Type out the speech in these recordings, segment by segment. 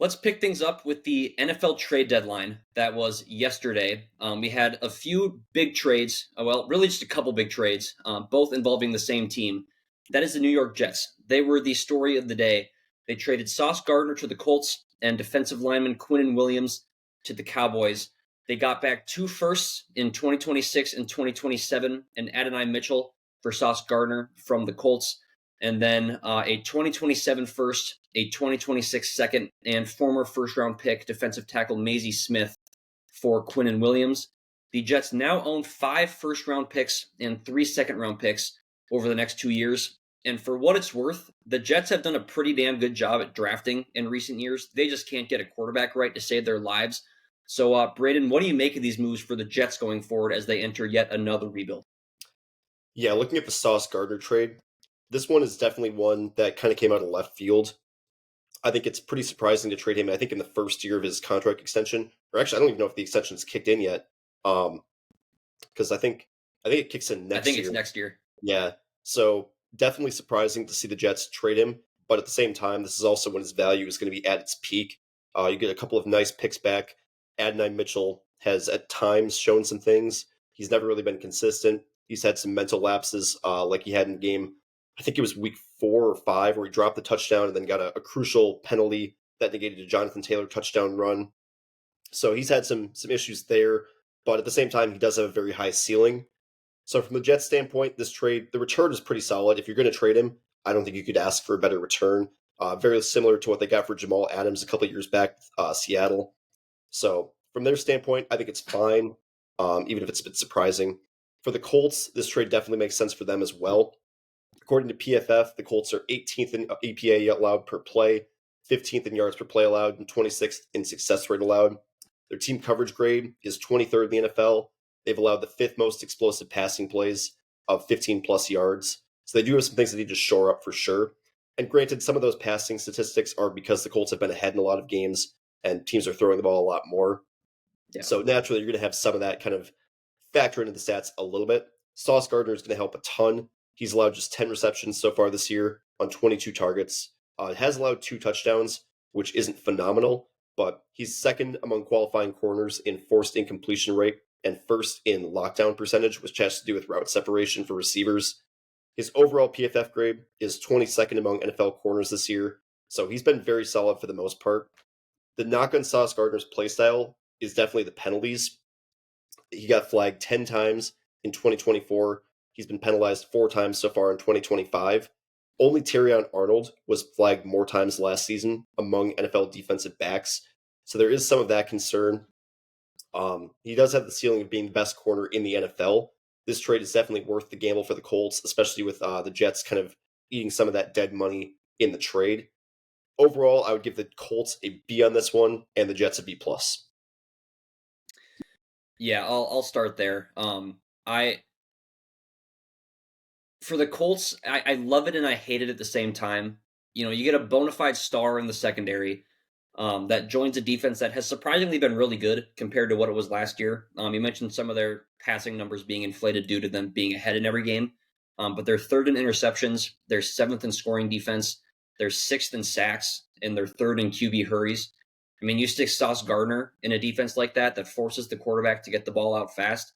Let's pick things up with the NFL trade deadline that was yesterday. We had a few big trades, well, really just a couple big trades, both involving the same team. That is the New York Jets. They were the story of the day. They traded Sauce Gardner to the Colts and defensive lineman Quinnen Williams to the Cowboys. They got back two firsts in 2026 and 2027 and Adonai Mitchell for Sauce Gardner from the Colts, and then a 2027 first, a 2026 second, and former first-round pick defensive tackle Maisie Smith for Quinnen Williams. The Jets now own 5 first-round picks and 3 second-round picks over the next 2 years. And for what it's worth, the Jets have done a pretty damn good job at drafting in recent years. They just can't get a quarterback right to save their lives. So, Braden, what do you make of these moves for the Jets going forward as they enter yet another rebuild? Yeah, looking at the Sauce Gardner trade, this one is definitely one that kind of came out of left field. I think it's pretty surprising to trade him. I think in the first year of his contract extension, or actually, I don't even know if the extension's kicked in yet. Because I think it kicks in next I think year. it's next year. Yeah, so definitely surprising to see the Jets trade him. But at the same time, this is also when his value is going to be at its peak. You get a couple of nice picks back. Adonai Mitchell has at times shown some things. He's never really been consistent. He's had some mental lapses, like he had in game. I think it was week 4 or 5 where he dropped the touchdown and then got a crucial penalty that negated a Jonathan Taylor touchdown run. So he's had some issues there, but at the same time, he does have a very high ceiling. So from the Jets standpoint, this trade, the return is pretty solid. If you're going to trade him, I don't think you could ask for a better return. Very similar to what they got for Jamal Adams a couple of years back, Seattle. So from their standpoint, I think it's fine, even if it's a bit surprising. For the Colts, this trade definitely makes sense for them as well. According to PFF, the Colts are 18th in EPA allowed per play, 15th in yards per play allowed, and 26th in success rate allowed. Their team coverage grade is 23rd in the NFL. They've allowed the 5th most explosive passing plays of 15 plus yards. So they do have some things that need to shore up for sure. And granted, some of those passing statistics are because the Colts have been ahead in a lot of games and teams are throwing the ball a lot more. Yeah. So naturally, you're going to have some of that kind of factor into the stats a little bit. Sauce Gardner is going to help a ton. He's allowed just 10 receptions so far this year on 22 targets. Has allowed 2 touchdowns, which isn't phenomenal, but he's second among qualifying corners in forced incompletion rate and first in lockdown percentage, which has to do with route separation for receivers. His overall PFF grade is 22nd among NFL corners this year, so he's been very solid for the most part. The knock on Sauce Gardner's playstyle is definitely the penalties. He got flagged 10 times in 2024. He's been penalized 4 times so far in 2025. Only Terrion Arnold was flagged more times last season among NFL defensive backs. So there is some of that concern. He does have the ceiling of being the best corner in the NFL. This trade is definitely worth the gamble for the Colts, especially with the Jets kind of eating some of that dead money in the trade. Overall, I would give the Colts a B on this one and the Jets a B plus. Yeah, I'll start there. I For the Colts, I love it and I hate it at the same time. You know, you get a bona fide star in the secondary that joins a defense that has surprisingly been really good compared to what it was last year. You mentioned some of their passing numbers being inflated due to them being ahead in every game, but they're third in interceptions, they're seventh in scoring defense, they're sixth in sacks, and they're third in QB hurries. I mean, you stick Sauce Gardner in a defense like that forces the quarterback to get the ball out fast,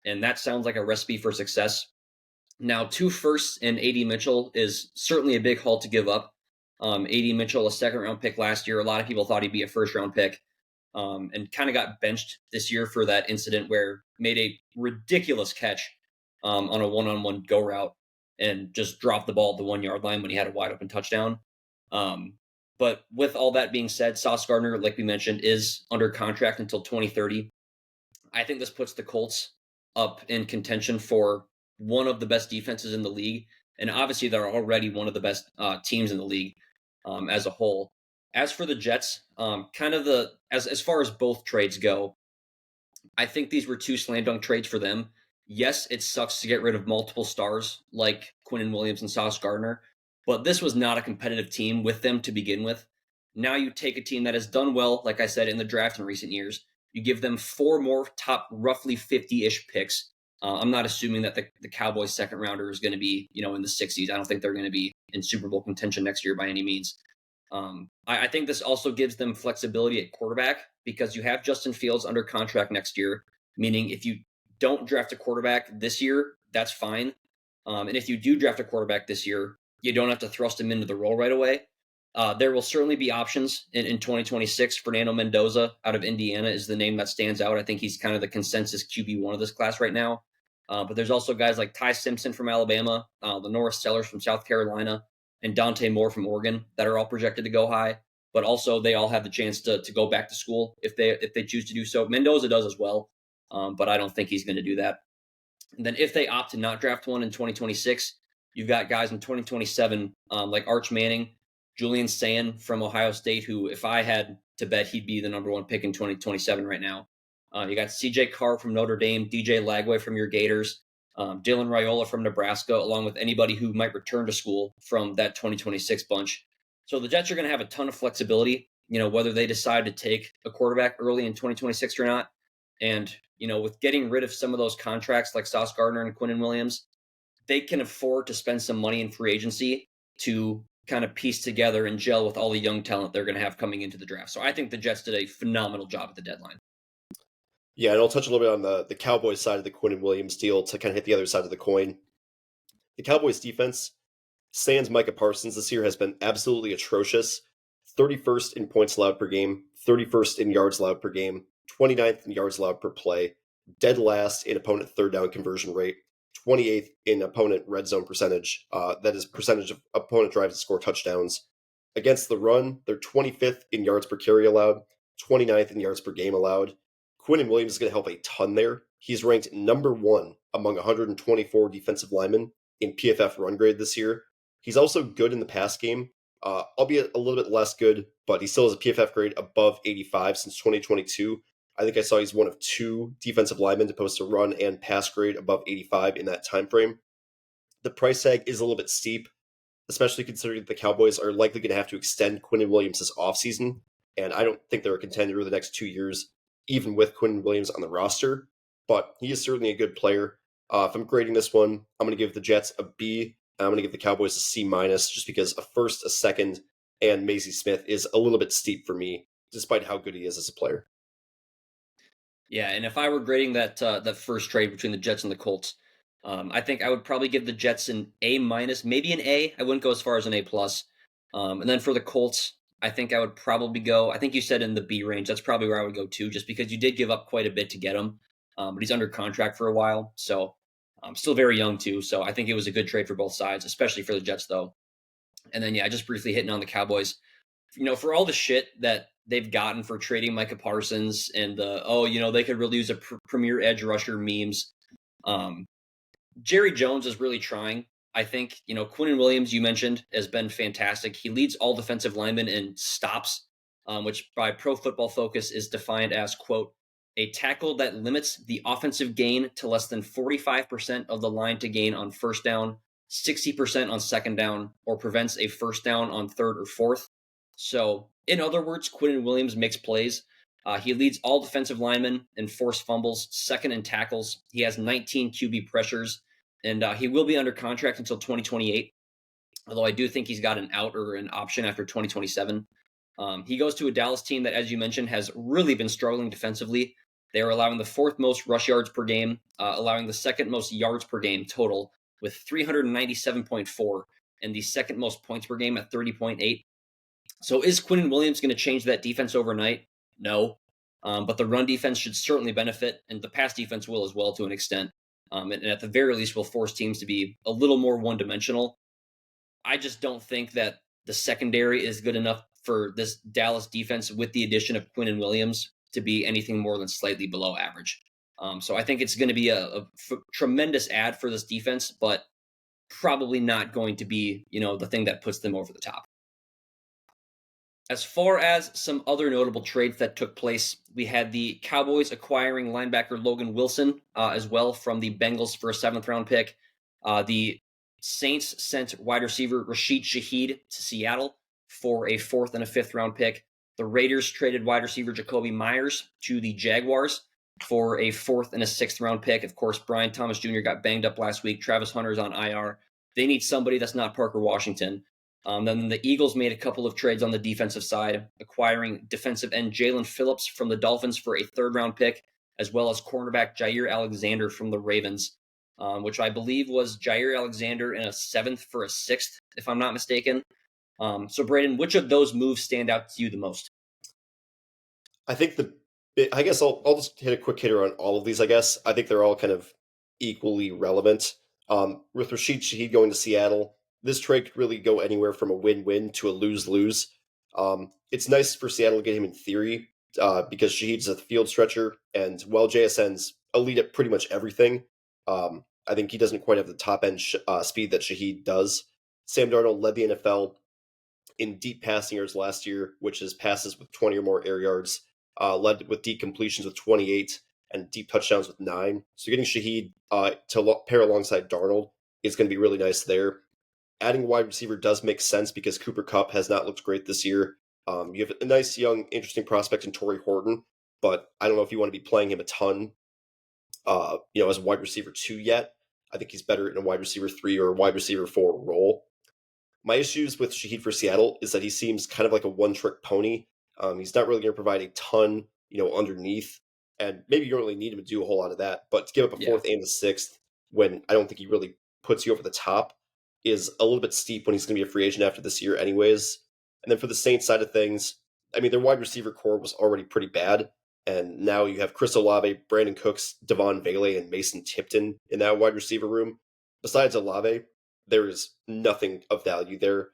and that sounds like a recipe for success. Now, 2 firsts and AD Mitchell is certainly a big haul to give up. AD Mitchell, a second round pick last year. A lot of people thought he'd be a first round pick, and kind of got benched this year for that incident where made a ridiculous catch on a one-on-one go route and just dropped the ball at the 1 yard line when he had a wide open touchdown. But with all that being said, Sauce Gardner, like we mentioned, is under contract until 2030. I think this puts the Colts up in contention for one of the best defenses in the league. And obviously, they're already one of the best teams in the league as a whole. As for the Jets, as far as both trades go, I think these were 2 slam dunk trades for them. Yes, it sucks to get rid of multiple stars like Quinnen Williams and Sauce Gardner, but this was not a competitive team with them to begin with. Now you take a team that has done well, like I said, in the draft in recent years. You give them 4 more top roughly 50-ish picks. I'm not assuming that the Cowboys second rounder is going to be, in the 60s. I don't think they're going to be in Super Bowl contention next year by any means. I think this also gives them flexibility at quarterback because you have Justin Fields under contract next year, meaning if you don't draft a quarterback this year, that's fine. And if you do draft a quarterback this year, you don't have to thrust him into the role right away. There will certainly be options in 2026. Fernando Mendoza out of Indiana is the name that stands out. I think he's kind of the consensus QB1 of this class right now. But there's also guys like Ty Simpson from Alabama, Lenora Sellers from South Carolina, and Dante Moore from Oregon that are all projected to go high. But also they all have the chance to go back to school if they choose to do so. Mendoza does as well, but I don't think he's going to do that. And then if they opt to not draft one in 2026, you've got guys in 2027 like Arch Manning, Julian Sayin from Ohio State, who if I had to bet, he'd be the number one pick in 2027 right now. You got CJ Carr from Notre Dame, DJ Lagway from your Gators, Dylan Raiola from Nebraska, along with anybody who might return to school from that 2026 bunch. So the Jets are going to have a ton of flexibility, whether they decide to take a quarterback early in 2026 or not. And, with getting rid of some of those contracts like Sauce Gardner and Quinnen Williams, they can afford to spend some money in free agency to kind of piece together and gel with all the young talent they're going to have coming into the draft. So I think the Jets did a phenomenal job at the deadline. Yeah, and I'll touch a little bit on the Cowboys side of the Quinn and Williams deal to kind of hit the other side of the coin. The Cowboys defense, sans Micah Parsons this year, has been absolutely atrocious. 31st in points allowed per game, 31st in yards allowed per game, 29th in yards allowed per play, dead last in opponent third down conversion rate, 28th in opponent red zone percentage. That is percentage of opponent drives to score touchdowns. Against the run, they're 25th in yards per carry allowed, 29th in yards per game allowed. Quinnen Williams is going to help a ton there. He's ranked number one among 124 defensive linemen in PFF run grade this year. He's also good in the pass game, albeit a little bit less good, but he still has a PFF grade above 85 since 2022. I think I saw he's one of two defensive linemen to post a run and pass grade above 85 in that time frame. The price tag is a little bit steep, especially considering the Cowboys are likely going to have to extend Quinnen Williams' offseason, and I don't think they're a contender the next 2 years, even with Quinnen Williams on the roster, but he is certainly a good player. If I'm grading this one, I'm going to give the Jets a B, and I'm going to give the Cowboys a C minus, just because a first, a second, and Maisie Smith is a little bit steep for me, despite how good he is as a player. Yeah, and if I were grading that first trade between the Jets and the Colts, I think I would probably give the Jets an A minus, maybe an A. I wouldn't go as far as an A plus. And then for the Colts, I think I would probably go. I think you said in the B range. That's probably where I would go too, just because you did give up quite a bit to get him. But he's under contract for a while, so still very young too. So I think it was a good trade for both sides, especially for the Jets though. And then just briefly hitting on the Cowboys. For all the shit that they've gotten for trading Micah Parsons and they could really use a premier edge rusher memes. Jerry Jones is really trying. I think, Quinnen Williams, you mentioned, has been fantastic. He leads all defensive linemen in stops, which by Pro Football Focus is defined as, quote, a tackle that limits the offensive gain to less than 45% of the line to gain on first down, 60% on second down, or prevents a first down on third or fourth. So, in other words, Quinnen Williams makes plays. He leads all defensive linemen in forced fumbles, second in tackles. He has 19 QB pressures, and he will be under contract until 2028, although I do think he's got an out or an option after 2027. He goes to a Dallas team that, as you mentioned, has really been struggling defensively. They are allowing the fourth most rush yards per game, allowing the second most yards per game total with 397.4, and the second most points per game at 30.8. So is Quinnen Williams going to change that defense overnight? No. But the run defense should certainly benefit, and the pass defense will as well to an extent. And at the very least will force teams to be a little more one-dimensional. I just don't think that the secondary is good enough for this Dallas defense with the addition of Quinnen Williams to be anything more than slightly below average. So I think it's going to be a tremendous add for this defense, but probably not going to be, the thing that puts them over the top. As far as some other notable trades that took place, we had the Cowboys acquiring linebacker Logan Wilson as well from the Bengals for a 7th-round pick. The Saints sent wide receiver Rashid Shaheed to Seattle for a 4th and a 5th-round pick. The Raiders traded wide receiver Jacoby Myers to the Jaguars for a 4th and a 6th-round pick. Of course, Brian Thomas Jr. got banged up last week. Travis Hunter's on IR. They need somebody that's not Parker Washington. Then the Eagles made a couple of trades on the defensive side, acquiring defensive end Jalen Phillips from the Dolphins for a third-round pick, as well as cornerback Jair Alexander from the Ravens, which I believe was Jair Alexander in a seventh for a sixth, if I'm not mistaken. So, Braden, which of those moves stand out to you the most? I think I guess I'll just hit a quick hitter on all of these. I guess I think they're all kind of equally relevant. With Rashid Shaheed going to Seattle, this trade could really go anywhere from a win-win to a lose-lose. It's nice for Seattle to get him in theory because Shaheed's a field stretcher, and while JSN's elite at pretty much everything, I think he doesn't quite have the top end speed that Shaheed does. Sam Darnold led the NFL in deep passing yards last year, which is passes with 20 or more air yards, led with deep completions with 28 and deep touchdowns with 9. So getting Shaheed pair alongside Darnold is going to be really nice there. Adding a wide receiver does make sense because Cooper Kupp has not looked great this year. You have a nice, young, interesting prospect in Torrey Horton, but I don't know if you want to be playing him a ton, as a wide receiver 2 yet. I think he's better in a wide receiver 3 or a wide receiver 4 role. My issues with Shaheed for Seattle is that he seems kind of like a one-trick pony. He's not really going to provide a ton, underneath, and maybe you don't really need him to do a whole lot of that. But to give up a Yeah. fourth and a sixth when I don't think he really puts you over the top is a little bit steep when he's going to be a free agent after this year, anyways. And then for the Saints side of things, I mean, their wide receiver core was already pretty bad, and now you have Chris Olave, Brandon Cooks, Devon Vele, and Mason Tipton in that wide receiver room. Besides Olave, there is nothing of value there.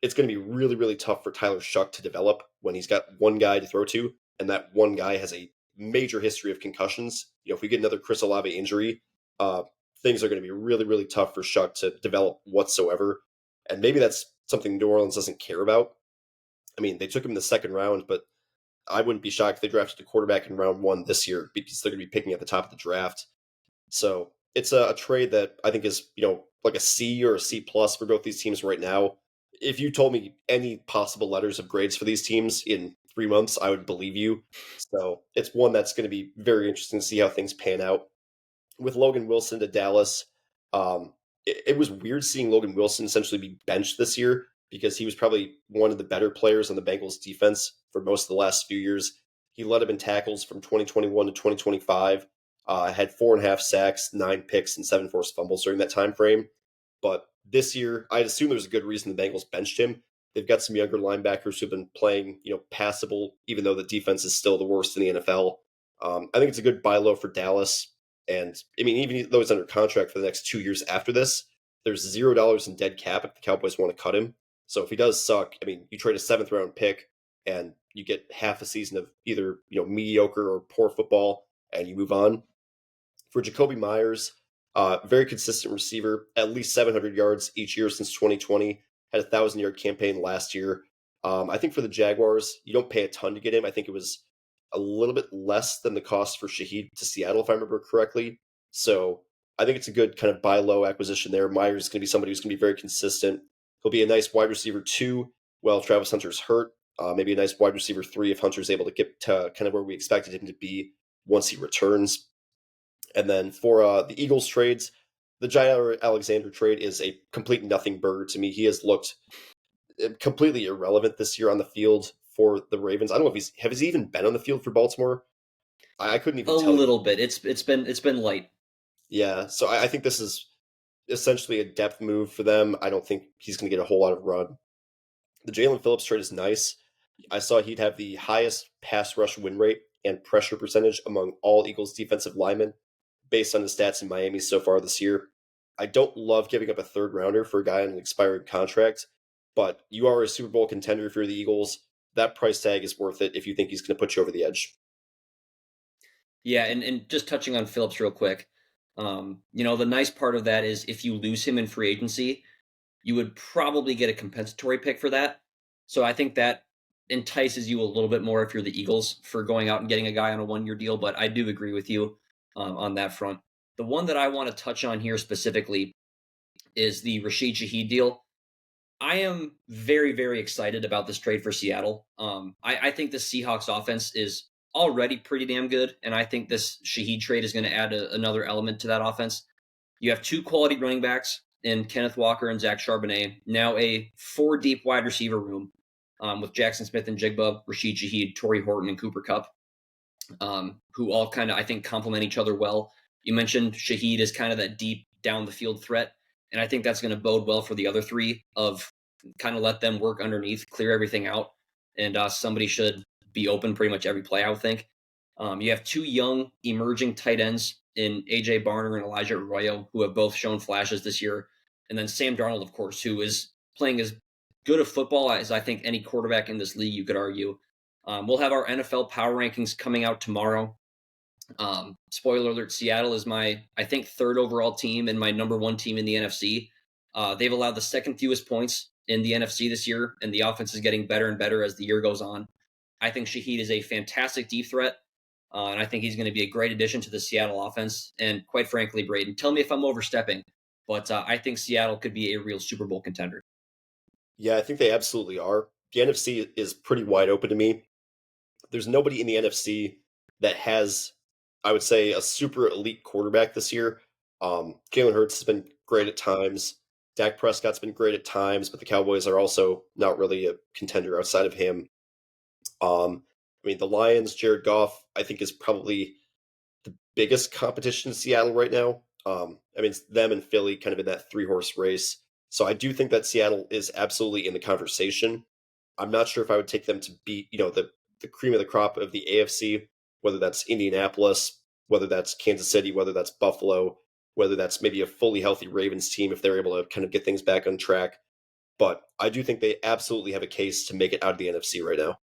It's going to be really, really tough for Tyler Shuck to develop when he's got one guy to throw to, and that one guy has a major history of concussions. If we get another Chris Olave injury, uh, things are going to be really, really tough for Shuck to develop whatsoever. And maybe that's something New Orleans doesn't care about. I mean, they took him in the second round, but I wouldn't be shocked if they drafted a quarterback in round 1 this year because they're going to be picking at the top of the draft. So it's a trade that I think is, like a C or a C plus for both these teams right now. If you told me any possible letters of grades for these teams in 3 months, I would believe you. So it's one that's going to be very interesting to see how things pan out. With Logan Wilson to Dallas, it was weird seeing Logan Wilson essentially be benched this year because he was probably one of the better players on the Bengals defense for most of the last few years. He led them in tackles from 2021 to 2025. Had 4.5 sacks, 9 picks, and 7 forced fumbles during that time frame. But this year, I'd assume there's a good reason the Bengals benched him. They've got some younger linebackers who've been playing, passable, even though the defense is still the worst in the NFL. I think it's a good buy low for Dallas. And I mean, even though he's under contract for the next 2 years after this, there's $0 in dead cap if the Cowboys want to cut him. So if he does suck, I mean, you trade a seventh round pick and you get half a season of either mediocre or poor football, and you move on. For Jacoby Myers, very consistent receiver, at least 700 yards each year since 2020. Had a 1,000-yard campaign last year. I think for the Jaguars, you don't pay a ton to get him. I think it was a little bit less than the cost for Shaheed to Seattle, if I remember correctly. So I think it's a good kind of buy low acquisition there. Myers is going to be somebody who's going to be very consistent. He'll be a nice wide receiver 2 while Travis Hunter's hurt. Maybe a nice wide receiver 3 if Hunter's able to get to kind of where we expected him to be once he returns. And then for the Eagles trades, the Jair Alexander trade is a complete nothing burger to me. He has looked completely irrelevant this year on the field for the Ravens. I don't know if has he even been on the field for Baltimore? I couldn't A even tell you. little bit. It's been light. Yeah, so I think this is essentially a depth move for them. I don't think he's going to get a whole lot of run. The Jalen Phillips trade is nice. I saw he'd have the highest pass rush win rate and pressure percentage among all Eagles defensive linemen based on the stats in Miami so far this year. I don't love giving up a third rounder for a guy on an expired contract, but you are a Super Bowl contender if you're the Eagles. That price tag is worth it if you think he's going to put you over the edge. Yeah, and just touching on Phillips real quick. The nice part of that is if you lose him in free agency, you would probably get a compensatory pick for that. So I think that entices you a little bit more if you're the Eagles for going out and getting a guy on a 1 year deal. But I do agree with you on that front. The one that I want to touch on here specifically is the Rashid Shaheed deal. I am very, very excited about this trade for Seattle. I think the Seahawks offense is already pretty damn good, and I think this Shaheed trade is going to add another element to that offense. You have two quality running backs in Kenneth Walker and Zach Charbonnet. Now a four deep wide receiver room with Jackson Smith and Jigba, Rashid Shaheed, Torrey Horton, and Cooper Cup, who all kind of, I think, complement each other well. You mentioned Shaheed is kind of that deep down the field threat, and I think that's going to bode well for the other three of kind of let them work underneath, clear everything out, and somebody should be open pretty much every play, I would think. You have two young emerging tight ends in AJ Barner and Elijah Arroyo, who have both shown flashes this year. And then Sam Darnold, of course, who is playing as good a football as I think any quarterback in this league, you could argue. We'll have our NFL power rankings coming out tomorrow. Spoiler alert, Seattle is my, I think, third overall team and my number one team in the NFC. They've allowed the second fewest points in the NFC this year, and the offense is getting better and better as the year goes on. I think Shaheed is a fantastic deep threat, and I think he's going to be a great addition to the Seattle offense. And quite frankly, Braden, tell me if I'm overstepping, but I think Seattle could be a real Super Bowl contender. Yeah, I think they absolutely are. The NFC is pretty wide open to me. There's nobody in the NFC that has, I would say, a super elite quarterback this year. Jalen Hurts has been great at times. Dak Prescott's been great at times, but the Cowboys are also not really a contender outside of him. I mean, the Lions, Jared Goff, I think is probably the biggest competition in Seattle right now. I mean, it's them and Philly kind of in that three-horse race. So I do think that Seattle is absolutely in the conversation. I'm not sure if I would take them to beat, the cream of the crop of the AFC, whether that's Indianapolis, whether that's Kansas City, whether that's Buffalo, whether that's maybe a fully healthy Ravens team if they're able to kind of get things back on track. But I do think they absolutely have a case to make it out of the NFC right now.